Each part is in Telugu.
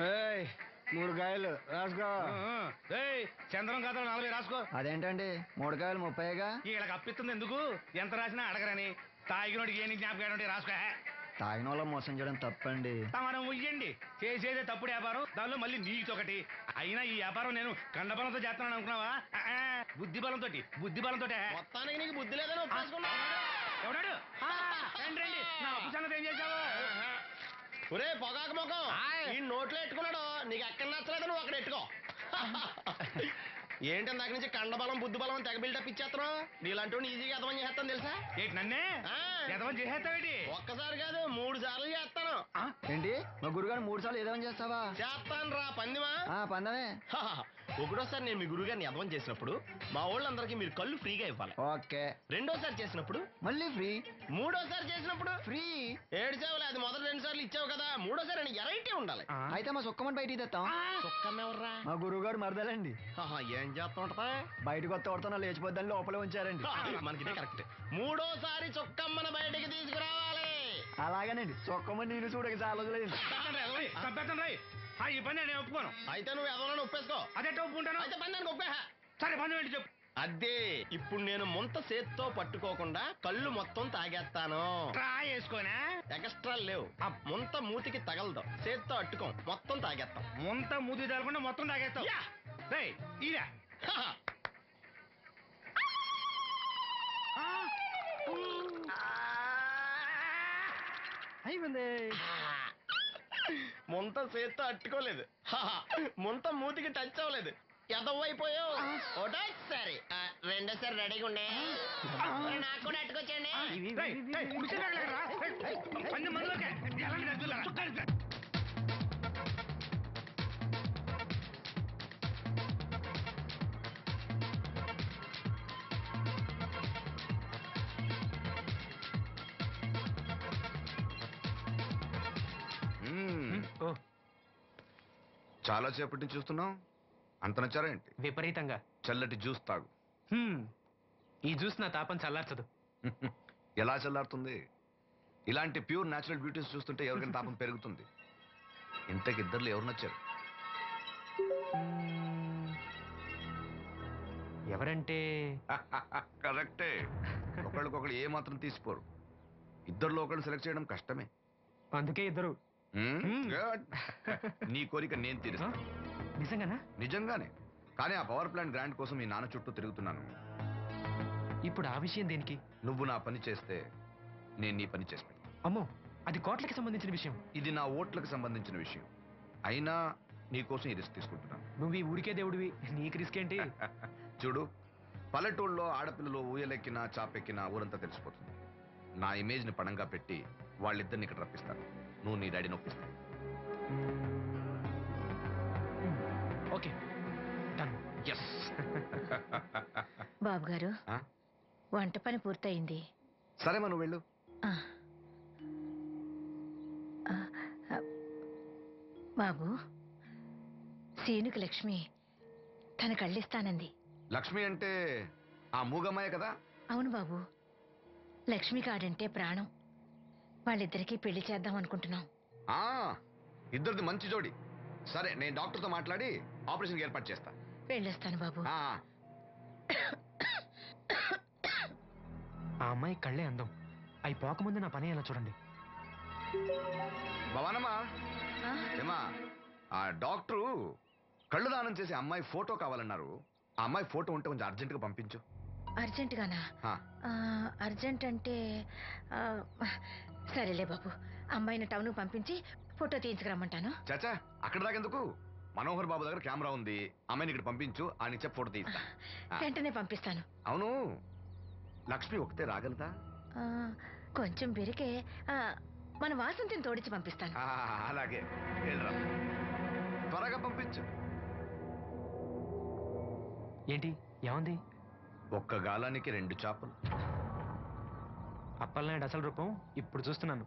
ఏయ్ 3 కాయలు రాసుకో. చంద్రం కథలు 40 రాసుకో. అదేంటండి 3 కాయలు 30గా? వీళ్ళకి అప్పిస్తుంది ఎందుకు? ఎంత రాసినా అడగరని. తాగినోడికి ఏ జ్ఞాపకం ఉంటే రాసుకో. తాగిన వాళ్ళ మోసం చేయడం తప్పండి. మనం ఉయ్యండి, చేసేదే తప్పుడు వ్యాపారం, దానిలో మళ్ళీ నీతొకటి. అయినా ఈ వ్యాపారం నేను కండబలంతో చేస్తున్నాను అనుకున్నావా? బుద్ధి బలంతో. మొత్తానికి నీకు బుద్ధి లేదని ఎవడాడు? రండి రండి, నా అప్పు సంగతి ఏం చేశావు? ఒరే పొగాకు ముఖం, ఈ నోట్లో ఎట్టుకున్నాడు. నీకు ఎక్కడ నచ్చలేదు, నువ్వు అక్కడ ఎట్టుకో. ఏంటి దాని నుంచి కండబలం బుద్ధి బలం తెగ బిల్డప్ ఇచ్చేస్తున్నావు? నీలాంటి ఈజీగా ఎదవని చేస్తాను తెలుసా? ఏంటి నన్నే ఎదవని చేసేస్తావేంటి? ఒక్కసారి కాదు 3 సార్లు చేస్తాను. ఏంటి మా గురుగారు 3 సార్లు ఏదేమని చేస్తావా? చేస్తాను రా పందిమా. పందమే. ఒకటోసారి నేను మీ గురుగారిని ఎదవం చేసినప్పుడు మా వాళ్ళందరికీ మీరు కళ్ళు ఫ్రీగా ఇవ్వాలి. ఓకే. రెండోసారి చేసినప్పుడు మళ్ళీ ఫ్రీ. మూడోసారి చేసినప్పుడు ఫ్రీ. ఏడ్చావులే, అది మొదటి 2 సార్లు ఇచ్చావు కదా, మూడోసారి అని ఎరైటీ ఉండాలి. అయితే మా సుక్కమని బయటికి తెస్తాం. సుక్కమ్మ ఎవర్రా? మా గురువుగారు మరదలండి. ఏం చేస్తా ఉంటదా? బయటకు వస్తే కొడతా లేచిపోద్దని లోపలే ఉంచారండి. మనకి కరెక్ట్. మూడోసారి చుక్కమ్మన బయటికి తీసుకురావాలి. అలాగేనండి, చొక్కమని నేను చూడక చాలా రోజులైంది. ఈ పని నేను ఒప్పుకోను. అయితే నువ్వు ఎవరైనా ఒప్పేసుకో. అదే ఒప్పుకుంటాను. అయితే పని దానికి ఒప్పే. సరే పని ఏంటి చెప్పు. అదే ఇప్పుడు నేను ముంత చేత్తో పట్టుకోకుండా కళ్ళు మొత్తం తాగేస్తాను. ట్రా చేసుకోనా? ఎక్స్ట్రా లేవు. ముంత మూతికి తగలదు, చేత్తో అట్టుకోం, మొత్తం తాగేస్తాం. ముంత మూతి తగలకుండా మొత్తం తాగేస్తాం. ఇరా అయిపోయింది. ముంత చేత్తో అట్టుకోలేదు, ముంత మూతికి టచ్ అవ్వలేదు, ఎదవైపోయావు. ఒకటోసారి రెండోసారి రెడీగా ఉండే. నాకు కూడా అట్టుకొచ్చండి. చాలా సేపటి నుంచి చూస్తున్నావు. అంత నచ్చారా ఏంటి? విపరీతంగా. చల్లటి జ్యూస్ తాగు. ఈ జ్యూస్ నా తాపం చల్లార్చదు. ఎలా చల్లారుతుంది? ఇలాంటి ప్యూర్ న్యాచురల్ బ్యూటీస్ చూస్తుంటే ఎవరికైనా తాపం పెరుగుతుంది. ఇంతకి ఇద్దరులో ఎవరు నచ్చారు? ఎవరంటే? కరెక్టే. ఒకళ్ళకొకళ్ళు ఏ మాత్రం తీసిపోరు. ఇద్దరులో ఒకళ్ళు సెలెక్ట్ చేయడం కష్టమే. అందుకే ఇద్దరు. నీ కోరిక నేను తీరుస్తాను. నిజంగానా? నిజంగానే. కానీ ఆ పవర్ ప్లాంట్ గ్రాంట్ కోసం మీ నాన్న చుట్టూ తిరుగుతున్నాను. ఇప్పుడు ఆ విషయం దేనికి? నువ్వు నా పని చేస్తే నేను నీ పని చేసి పెడతాను. అమ్మో, అది కోట్లకి సంబంధించిన విషయం. ఇది నా ఓట్లకు సంబంధించిన విషయం. అయినా నీకోసం ఈ రిస్క్ తీసుకుంటున్నాను. నువ్వు ఈ ఊరికే దేవుడివి, నీకు రిస్క్ ఏంటి? చూడు, పల్లెటూళ్ళలో ఆడపిల్లలు ఊయలెక్కినా చాపెక్కినా ఊరంతా తెలిసిపోతుంది. నా ఇమేజ్ ని పణంగా పెట్టి వాళ్ళిద్దరిని ఇక్కడ రప్పిస్తాను. నువ్వు నీ డాడీ నొప్పిస్తాను. Okay, done. ఎస్. బాబు గారు, వంట పని పూర్తయింది. సరే మనం వెళ్ళు. బాబు, సీనుకి లక్ష్మి తన కళ్ళిస్తానంది. లక్ష్మి అంటే ఆ మూగమ్మాయే కదా? అవును బాబు, లక్ష్మి కాడంటే ప్రాణం. వాళ్ళిద్దరికీ పెళ్లి చేద్దాం అనుకుంటున్నాం. ఇద్దరిది మంచి జోడి. సరే, నేను డాక్టర్తో మాట్లాడి ఆపరేషన్ ఏర్పాటు చేస్తా. వెళ్ళొస్తాను బాబు. ఆ అమ్మాయి కళ్ళే అందం. అవి పోకముందు నా పని ఎలా చూడండి. భవానమ్మా, ఏమా, ఆ డాక్టరు కళ్ళు దానం చేసి అమ్మాయి ఫోటో కావాలన్నారు. ఆ అమ్మాయి ఫోటో ఉంటే కొంచెం అర్జెంటుగా పంపించు. అర్జెంటుగానా? అర్జెంట్ అంటే సరేలే బాబు, అమ్మాయిని టౌన్ పంపించి ఫోటో తీయించుకురమ్మంటాను. చాచా, అక్కడ దాకెందుకు? మనోహర్ బాబు దగ్గర కెమెరా ఉంది. అమ్మాయిని ఇక్కడ పంపించు, ఆయన చెప్పి ఫోటో తీస్తా. వెంటనే పంపిస్తాను. అవును, లక్ష్మి ఒకతే రాగలదా? కొంచెం బెరికే, మన వాసంతిని తోడిచి పంపిస్తాను. అలాగే, వెళ్ళరా, త్వరగా పంపించు. ఏంటి ఏమంది? ఒక్క గాలానికి 2 చేపలు. అప్పలనాయుడు అసలు రూపం ఇప్పుడు చూస్తున్నాను.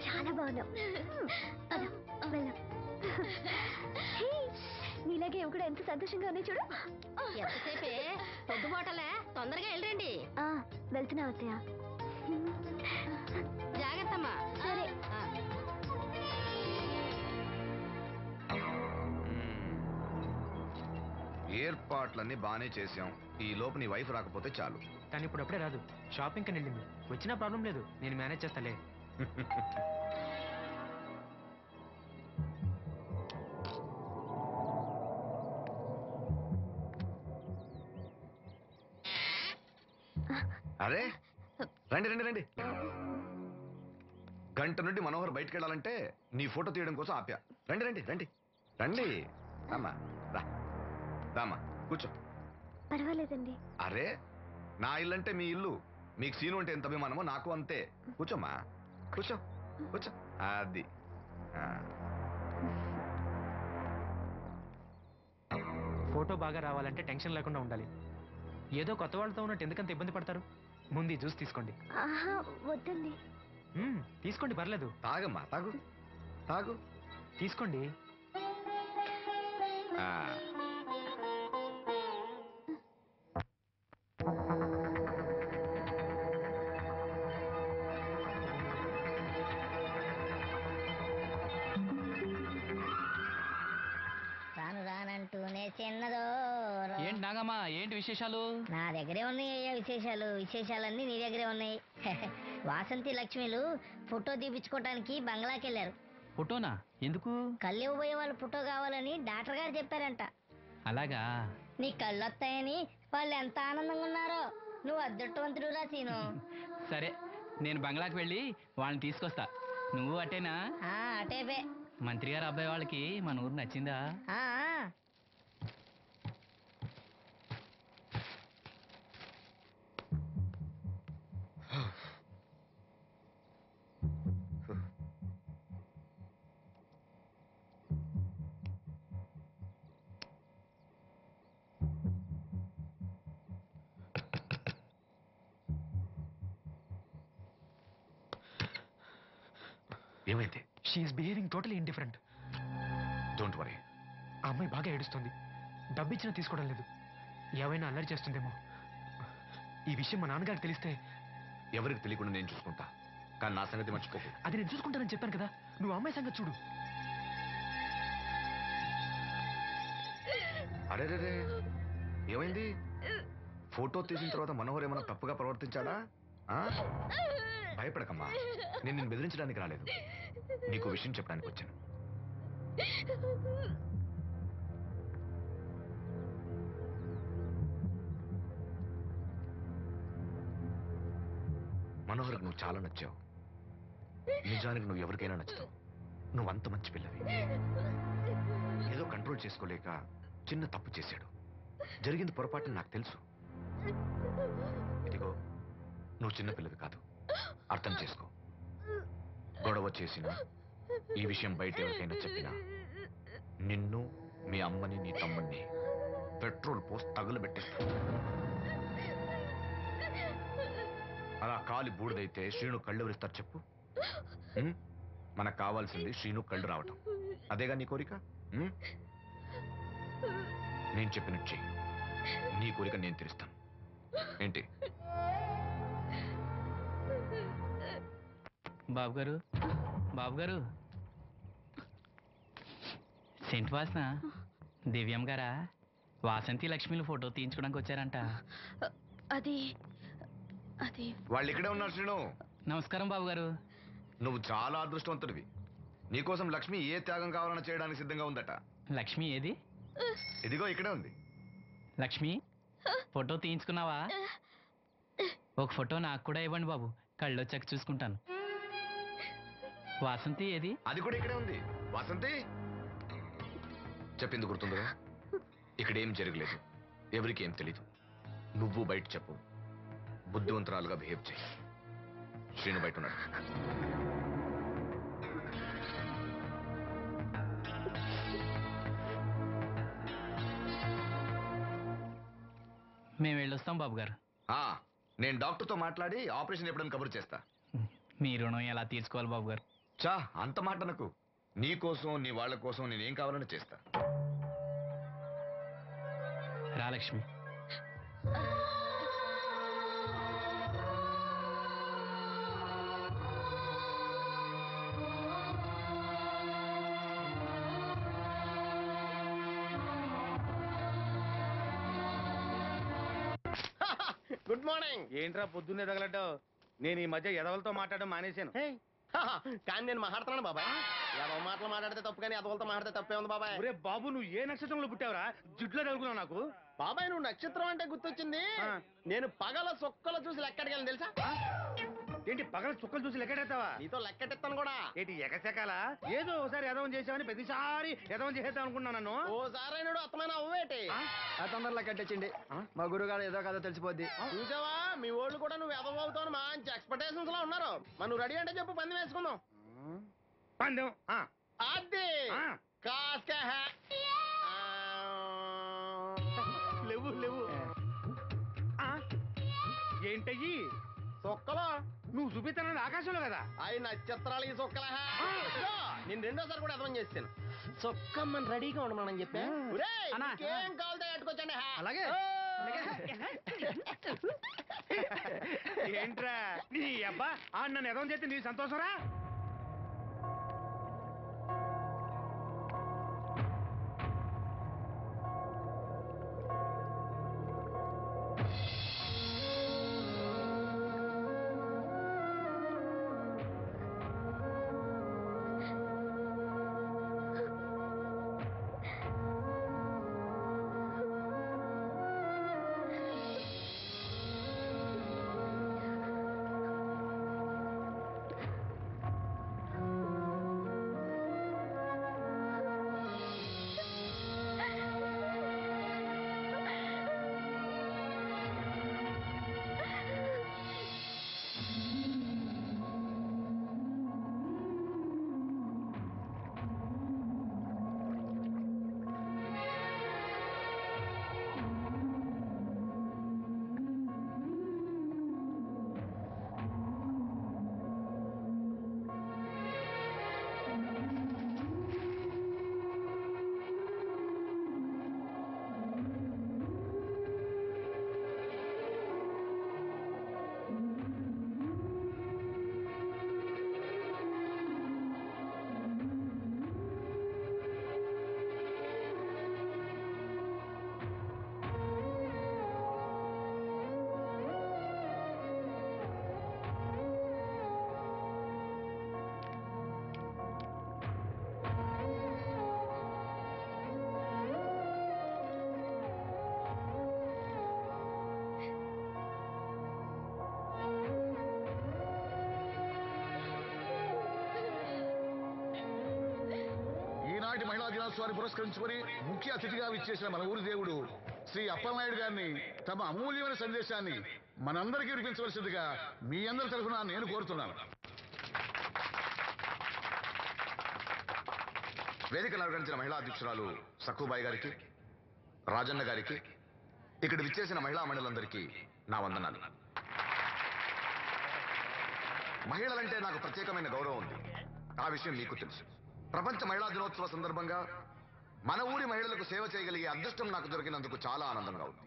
చాలా బాగున్నావు. నీలా అలాగే ఇవి కూడా ఎంత సంతోషంగా ఉన్నాయి చూడు. ఎంతసేపే పొద్దుబాటలే, తొందరగా వెళ్ళండి. వెళ్తున్నా అత్తయ్య. జాగ్రత్తమ్మా. సరే. ఏర్పాట్లన్నీ బానే చేసాం. ఈ లోపు నీ వైఫ్ రాకపోతే చాలు. కానీ ఇప్పుడు అప్పుడే రాదు, షాపింగ్ కని వెళ్ళింది. వచ్చినా ప్రాబ్లం లేదు, నేను మేనేజ్ చేస్తాలే. అరే రండి రండి రండి. గంట నుండి మనోహర్ బయటకు వెళ్ళాలంటే నీ ఫోటో తీయడం కోసం ఆప్యా. రండి రండి రండి రండి. రామా రా, రామా కూర్చో. పర్వాలేదండి. అరే నా ఇల్లు అంటే మీ ఇల్లు, మీకు సీను అంటే ఎంత అభిమానమో నాకు అంతే. కూర్చోమ్మా, కూర్చో కూర్చో. అది ఆ. ఫోటో బాగా రావాలంటే టెన్షన్ లేకుండా ఉండాలి. ఏదో కొత్త వాళ్ళతో ఉన్నట్టు ఎందుకంత ఇబ్బంది పడతారు? ముందు ఈ జ్యూస్ తీసుకోండి. ఆహా, వద్దండి. తీసుకోండి, పర్లేదు. తాగమ్మా, తాగు తాగు. తీసుకోండి. ఆ. రాను రానంటూనే చిన్నదో. ఏంటి నాగమ్మా, ఏంటి విశేషాలు? నా దగ్గరే ఉన్నాయి అయ్యా విశేషాలన్నీ నీ దగ్గరే ఉన్నాయి. వాసంతి లక్ష్మిలు ఫోటో తీపించుకోవటానికి బంగ్లాకి వెళ్ళారు. ఫోటోనా? ఎందుకు? కళ్ళు ఇవ్వబోయే వాళ్ళ ఫోటో కావాలని డాక్టర్ గారు చెప్పారంట. అలాగా? నీ కళ్ళు వస్తాయని వాళ్ళు ఎంత ఆనందంగా ఉన్నారో. నువ్వు అదృష్టవంతుడు రా సీను. సరే, నేను బంగ్లాకి వెళ్ళి వాళ్ళని తీసుకొస్తా. నువ్వు అటేనా? అటేపే. మంత్రి గారు అబ్బాయి వాళ్ళకి మన ఊరు నచ్చిందా? ఏమైంది? She is behaving totally indifferent. Don't worry. ఆ అమ్మాయి బాగా ఏడుస్తుంది. డబ్బిచ్చినా తీసుకోవడం లేదు. ఏమైనా అల్లరి చేస్తుందేమో. ఈ విషయం మా నాన్నగారికి తెలిస్తే? ఎవరికి తెలియకుండా నేను చూసుకుంటా, కానీ నా సంగతి మర్చిపోకు. అది నేను చూసుకుంటానని చెప్పాను కదా, నువ్వు అమ్మాయి సంగతి చూడు. అరే రే, ఏమైంది? ఫోటో తీసిన తర్వాత మనోహర్ ఏమైనా తప్పుగా ప్రవర్తించాడా? భయపడకమ్మా, నేను నిన్ను బెదిరించడానికి రాలేదు, నీకు విషయం చెప్పడానికి వచ్చాను. మనోహర్కి నువ్వు చాలా నచ్చావు. నిజానికి నువ్వు ఎవరికైనా నచ్చుతావు. నువ్వు అంత మంచి పిల్లవి. ఏదో కంట్రోల్ చేసుకోలేక చిన్న తప్పు చేశాడు. జరిగింది పొరపాటు నాకు తెలుసు. ఇదిగో, నువ్వు చిన్న పిల్లవి కాదు, అర్థం చేసుకో. గొడవ చేసినా, ఈ విషయం బయట ఎవరికైనా చెప్పినా నిన్ను, మీ అమ్మని, నీ తమ్ముడిని పెట్రోల్ పోసి తగులబెట్టేస్తా. అలా కాలి బూడిదైతే శ్రీను కళ్ళు ఎవరిస్తారు చెప్పు? మనకు కావాల్సింది శ్రీను కళ్ళు రావటం. అదేగా నీ కోరిక? నేను చెప్పినట్టు చెయ్యి, నీ కోరిక నేను తీరుస్తాను. ఏంటి? బాబు గారు, బాబు గారు, సెంట్ వాసన దివ్యం గారా? వాసంతి లక్ష్మిలు ఫోటో తీయించుకోవడానికి వచ్చారంట. అది అది వాళ్ళు ఇక్కడే ఉన్నారు శ్రీను. నమస్కారం బాబు గారు. నువ్వు చాలా అదృష్టవంతుడివి. నీకోసం లక్ష్మి ఏ త్యాగం కావాలన్నా చేయడానికి సిద్ధంగా ఉందట. లక్ష్మి ఏది? ఇదిగో ఇక్కడే ఉంది. లక్ష్మి, ఫోటో తీయించుకున్నావా? ఒక ఫోటో నాకు కూడా ఇవ్వండి బాబు, కళ్ళు వచ్చాక చూసుకుంటాను. వాసంతి ఏది? అది కూడా ఇక్కడే ఉంది. వాసంతి, చెప్పింది గుర్తుందిగా? ఇక్కడేం జరగలేదు, ఎవరికి ఏం తెలీదు. నువ్వు బయట చెప్పు, బుద్ధివంతరాలుగా బిహేవ్ చేయి. శ్రీను బయట ఉన్నాడు. మేము వెళ్ళొస్తాం బాబు గారు. నేను డాక్టర్తో మాట్లాడి ఆపరేషన్ ఎప్పుడైనా కబురు చేస్తా. మీ రుణం ఎలా తీర్చుకోవాలి బాబు గారు? చా, అంత మాట నాకు. నీ కోసం, నీ వాళ్ళ కోసం నేనేం కావాలని చేస్తా. రా లక్ష్మి. Good morning. ఏంట్రా పొద్దున్నే తగలడ్డావు? నేను ఈ మధ్య ఎదవలతో మాట్లాడడం మానేశాను. కానీ నేను మాట్లాడుతున్నాను బాబాయ్. ఎవరి మాటలు మాట్లాడితే తప్పు, కానీ అదవులతో మాట్లాడితే తప్పే ఉంది బాబాయ్. ఒరే బాబు, నువ్వు ఏ నక్షత్రంలో పుట్టావురా? జుట్లో తగులుకున్నావు నాకు. బాబాయ్ నువ్వు నక్షత్రం అంటే గుర్తొచ్చింది. నేను పగల సొక్కలు చూసి లెక్కడికెళ్ళను తెలుసా? ఏంటి పగల చుక్కలు చూసి లెక్కెడతావా? నీతో లెక్కెట్టిస్తాను కూడా. ఏంటి ఎగసెకాల? ఏదో ఒకసారి ఎదవం చేసావని ప్రతిసారి ఎదవం చేసేద్దాం అనుకున్నాను నన్ను. ఓసారి నువ్వు అత్తమైన అవ్వేటి ఆ తొందరలో కట్టించండి. మా గురుగారు ఏదో కథ తెలిసిపోద్ది. చూసావా, మీ వాళ్ళు కూడా నువ్వు ఎదవవుతావు మంచి ఎక్స్పెక్టేషన్స్ లో ఉన్నారు. మరి నువ్వు రెడీ అంటే చెప్పు, పంది వేసుకుందాం. పందెం అది కాస్క లేవు లేవు. ఏంటయ్యి సొక్కలో నువ్వు చూపిస్తానది ఆకాశంలో కదా? అవి నక్షత్రాలు ఈ సొక్కల. నేను రెండోసారి కూడా అర్థం చేస్తాను. సొక్కమ్మని రెడీగా ఉండమని చెప్పా. ఏం కావాలితే కట్టుకొచ్చండి. అలాగే ఏంట్రా నీ అబ్బా నన్ను ఎదవం చేస్తే నీ సంతోషరా? మహిళా దినోత్సవాన్ని పురస్కరించుకొని ముఖ్య అతిథిగా విచ్చేసిన మన ఊరి దేవుడు శ్రీ అప్పలనాయుడు గారిని తమ అమూల్యమైన సందేశాన్ని మనందరికీ వినిపించవలసిందిగా మీ అందరి తరఫున నేను కోరుతున్నాను. వేదికను అలంకరించిన మహిళా అధ్యక్షురాలు సక్కుబాయి గారికి, రాజన్న గారికి, ఇక్కడ విచ్చేసిన మహిళా మండలందరికీ నా వందనాలు. మహిళలంటే నాకు ప్రత్యేకమైన గౌరవం ఉంది. ఆ విషయం మీకు తెలుసు. ప్రపంచ మహిళా దినోత్సవ సందర్భంగా మన ఊరి మహిళలకు సేవ చేయగలిగే అదృష్టం నాకు దొరికినందుకు చాలా ఆనందంగా ఉంది.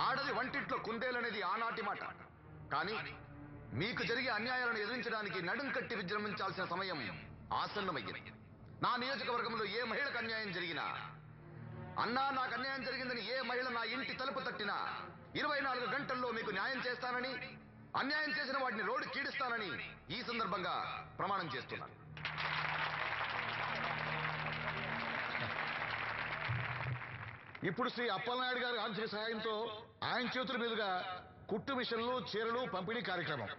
ఆడది వంటింట్లో కుందేలనేది ఆనాటి మాట. కానీ మీకు జరిగే అన్యాయాలను ఎదిరించడానికి నడుం కట్టి విజృంభించాల్సిన సమయం ఆసన్నమయ్యింది. నా నియోజకవర్గంలో ఏ మహిళకు అన్యాయం జరిగినా, అన్నా నాకు అన్యాయం జరిగిందని ఏ మహిళ నా ఇంటి తలుపు తట్టినా 24 గంటల్లో మీకు న్యాయం చేస్తానని, అన్యాయం చేసిన వాటిని రోడ్డు కీడిస్తానని ఈ సందర్భంగా ప్రమాణం చేస్తున్నాను. ఇప్పుడు శ్రీ అప్పలనాయుడు గారి ఆర్థిక సహాయంతో ఆయన చేతుల మీదుగా కుట్టు మిషన్లు, చీరలు పంపిణీ కార్యక్రమం.